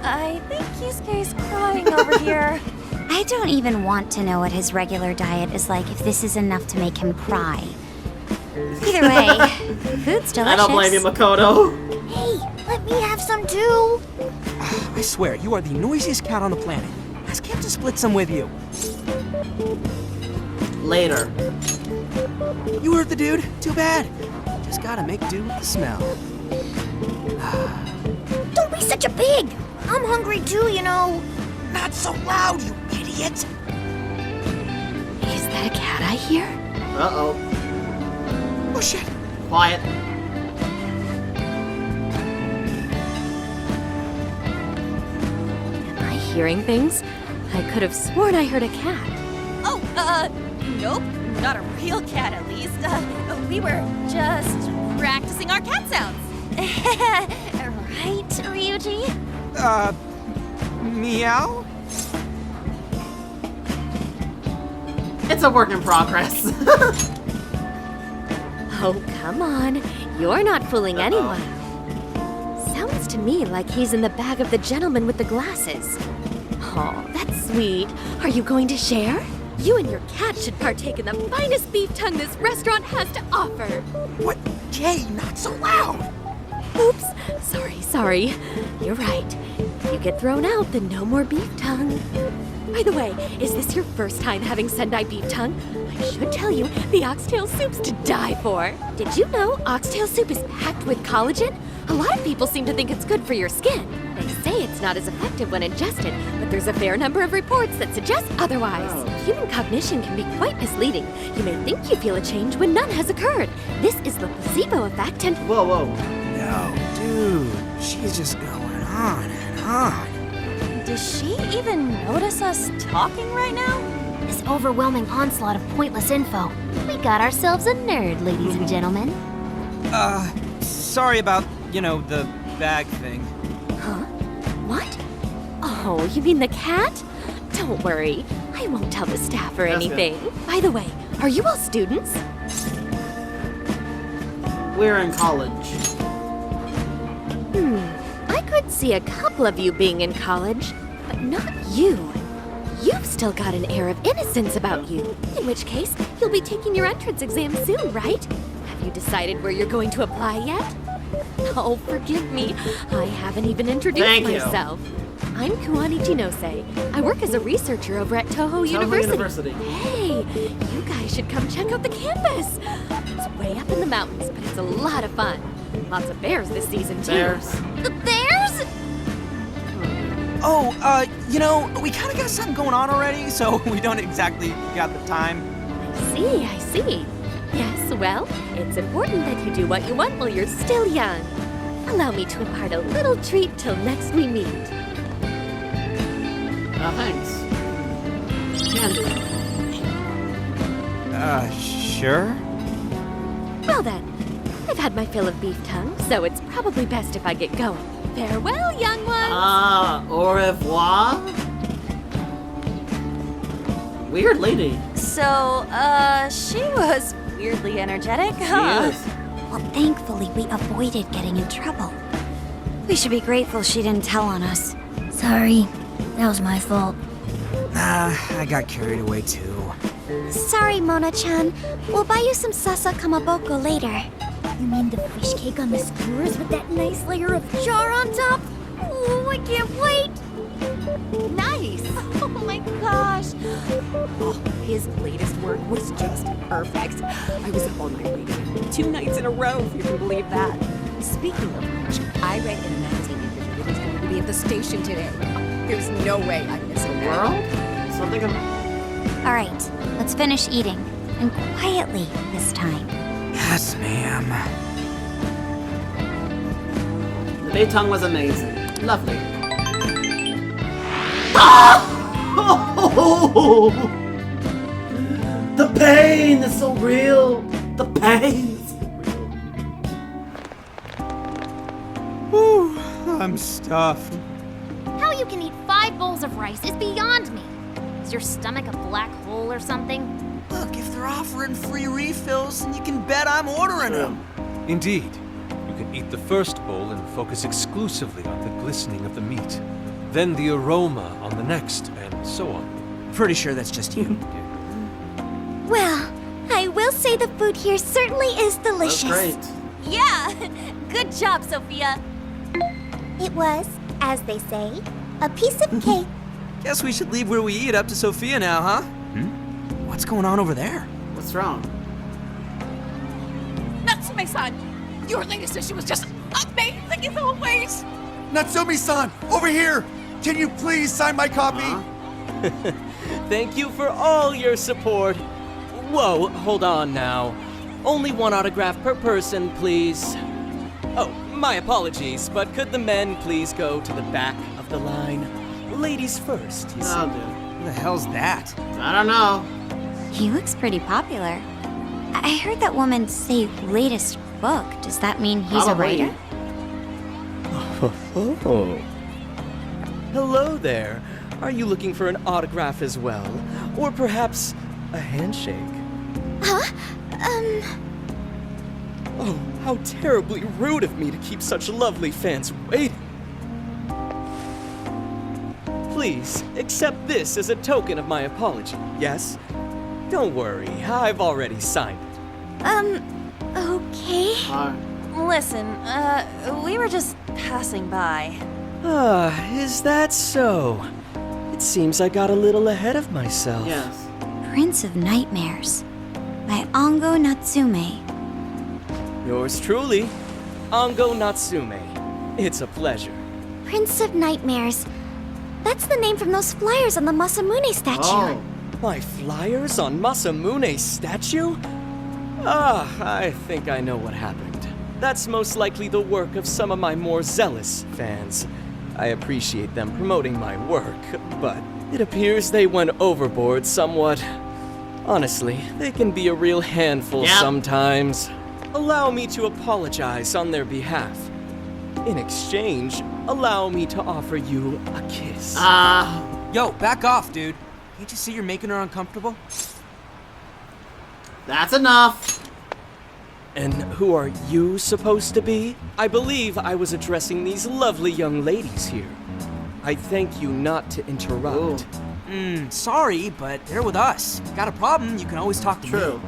I think Yusuke's crying over here. I don't even want to know what his regular diet is like if this is enough to make him cry. Either way, food's delicious. I don't blame you, Makoto. Hey, let me have some too. I swear, you are the noisiest cat on the planet. Ask him to split some with you. Later. You heard the dude. Too bad. Just gotta make do with the smell. Don't be such a pig. I'm hungry too, you know. Not so loud, you idiot! Is that a cat I hear? Uh-oh. Oh shit! Quiet. Am I hearing things? I could have sworn I heard a cat. Oh, nope. Not a real cat, at least. We were just practicing our cat sounds. Right, Ryuji? Meow? It's a work in progress. Oh, come on. You're not fooling anyone. Sounds to me like he's in the bag of the gentleman with the glasses. Oh, that's sweet. Are you going to share? You and your cat should partake in the finest beef tongue this restaurant has to offer. What? Jay, not so loud! Oops. Sorry. You're right. If you get thrown out, then no more beef tongue. By the way, is this your first time having Sendai beef tongue? I should tell you, the oxtail soup's to die for. Did you know oxtail soup is packed with collagen? A lot of people seem to think it's good for your skin. They say it's not as effective when ingested, but there's a fair number of reports that suggest otherwise. Human cognition can be quite misleading. You may think you feel a change when none has occurred. This is the placebo effect and... Whoa. No, dude. She's just going on and on. Does she even notice us talking right now? This overwhelming onslaught of pointless info. We got ourselves a nerd, ladies and gentlemen. Sorry about, the bag thing. Huh? What? Oh, you mean the cat? Don't worry. I won't tell the staff or That's anything. By the way, are you all students? We're in college. I could see a couple of you being in college, but not you. you've still got an air of innocence about you. In which case, you'll be taking your entrance exam soon, right? Have you decided where you're going to apply yet? Oh, forgive me. I haven't even introduced myself. I'm Kuani Chinose. I work as a researcher over at Toho University. Hey, you guys should come check out the campus. It's way up in the mountains, but it's a lot of fun. Lots of bears this season, too. Bears. The bears? Oh, you know, we kind of got something going on already, so we don't exactly got the time. I see. Yes, well, it's important that you do what you want while you're still young. Allow me to impart a little treat till next we meet. Thanks. Candy. Sure? Well then, I've had my fill of beef tongue, so it's probably best if I get going. Farewell, young ones! Au revoir? Weird lady. So, she was weirdly energetic, huh? She is. Well, thankfully, we avoided getting in trouble. We should be grateful she didn't tell on us. Sorry, that was my fault. I got carried away too. Sorry, Mona-chan. We'll buy you some sasa kamaboko later. You mean the fish cake on the skewers with that nice layer of char on top? Oh, I can't wait! Nice! Oh my gosh. Oh, his latest work was just perfect. I was up all night reading 2 nights in a row, if you can believe that. Speaking of which, I read in a magazine interview that he's going to be at the station today. There's no way I'm missing that. World? Something All right, let's finish eating. And quietly this time. Yes, ma'am. The beef tongue was amazing. Lovely. Ah! The pain is so real. The pain is so real. Whew, I'm stuffed. How you can eat 5 bowls of rice is beyond me. Is your stomach a black hole or something? Look, if they're offering free refills, then you can bet I'm ordering them. Indeed. You can eat the first bowl and focus exclusively on the glistening of the meat. Then the aroma on the next, and so on. Pretty sure that's just you, dude. Well, I will say the food here certainly is delicious. That's great. Yeah, good job, Sophia. It was, as they say, a piece of cake. Guess we should leave where we eat up to Sophia now, huh? What's going on over there? What's wrong? Natsume-san, your latest issue was just amazing as always. Natsumi-san, over here! Can you please sign my copy? Thank you for all your support. Whoa, hold on now. Only 1 autograph per person, please. Oh, my apologies, but could the men please go to the back of the line? Ladies first, you see. Oh, dude. Who the hell's that? I don't know. He looks pretty popular. I heard that woman say latest book. Does that mean he's Probably. a writer? Oh. Hello there. Are you looking for an autograph as well? Or perhaps a handshake? Huh? Oh, how terribly rude of me to keep such lovely fans waiting. Please, accept this as a token of my apology, yes? Don't worry, I've already signed it. Okay. Listen, we were just passing by. Is that so? It seems I got a little ahead of myself. Yes. Prince of Nightmares by Ongo Natsume. Yours truly, Ongo Natsume. It's a pleasure. Prince of Nightmares. That's the name from those flyers on the Masamune statue. Oh. My flyers on Masamune's statue? I think I know what happened. That's most likely the work of some of my more zealous fans. I appreciate them promoting my work, but it appears they went overboard somewhat. Honestly, they can be a real handful sometimes. Allow me to apologize on their behalf. In exchange, allow me to offer you a kiss. Yo, back off, dude. Can't you see you're making her uncomfortable? That's enough. And who are you supposed to be? I believe I was addressing these lovely young ladies here. I thank you not to interrupt. Sorry, but they're with us. Got a problem, you can always talk to me. True.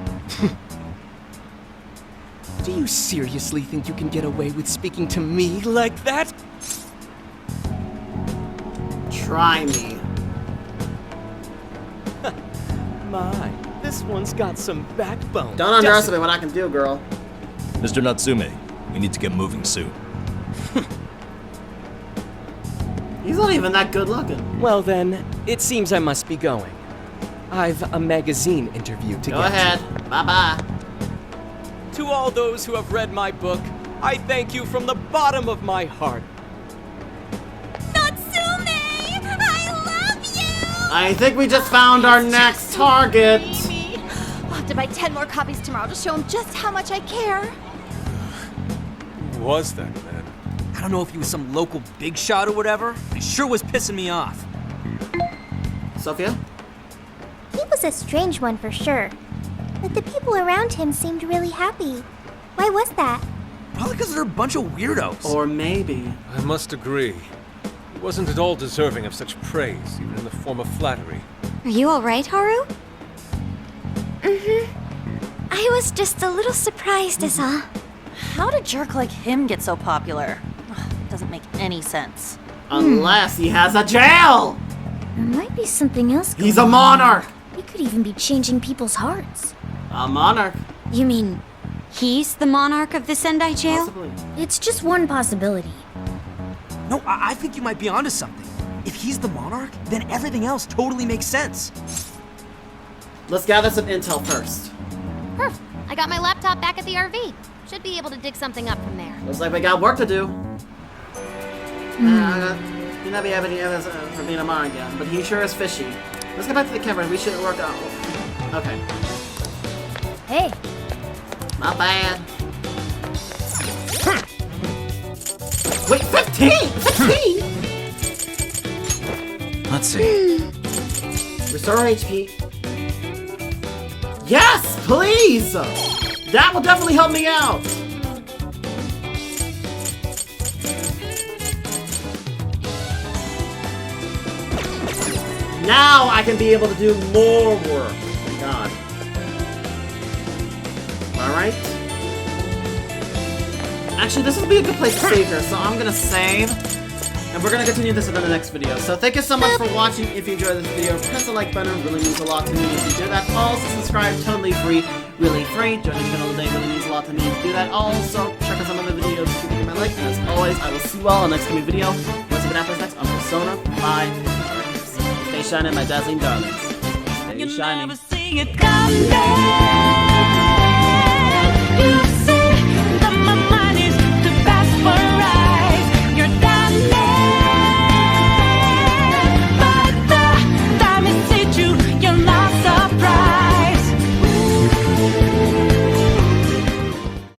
Do you seriously think you can get away with speaking to me like that? Try me. My, this one's got some backbone. Don't underestimate what I can do, girl. Mr. Natsume, we need to get moving soon. He's not even that good looking. Well then, it seems I must be going. I've a magazine interview to Go get ahead. to. Bye-bye. To all those who have read my book, I thank you from the bottom of my heart. Natsume! I love you! I think we just found our next target. I'll have to buy 10 more copies tomorrow to show him just how much I care. Who was that man? I don't know if he was some local big shot or whatever. He sure was pissing me off. Sophia? He was a strange one for sure. But the people around him seemed really happy. Why was that? Probably because they're a bunch of weirdos. Or maybe. I must agree. He wasn't at all deserving of such praise, even in the form of flattery. Are you alright, Haru? I was just a little surprised, is all. How did a jerk like him get so popular? Ugh, doesn't make any sense. Unless he has a jail! There might be something else going He's a on. monarch! He could even be changing people's hearts. A monarch. You mean he's the monarch of the Sendai jail? Possibly. It's just one possibility. No, I think you might be onto something. If he's the monarch, then everything else totally makes sense. Let's gather some intel first. Perf. I got my laptop back at the RV. Should be able to dig something up from there. Looks like we got work to do. He never have any evidence for being a monarch yet, but he sure is fishy. Let's get back to the camera. We should work out. Okay. Hey. Not bad. Wait, 15? 15? Let's see. Restore HP. Yes, please! That will definitely help me out. Now I can be able to do more work. Thank God. Alright. Actually, this would be a good place to save here, so I'm gonna save. And we're gonna continue this in the next video. So thank you so much for watching. If you enjoyed this video, press the like button. It really means a lot to me if you do that. Also, subscribe, totally free, really free. Join the channel today, really means a lot to me if you do that. Also, check out some other videos if you think I like. And as always, I will see you all in the next coming video. Once again, after next on Persona 5 Strikers. Stay shining, my dazzling darlings. Stay shining.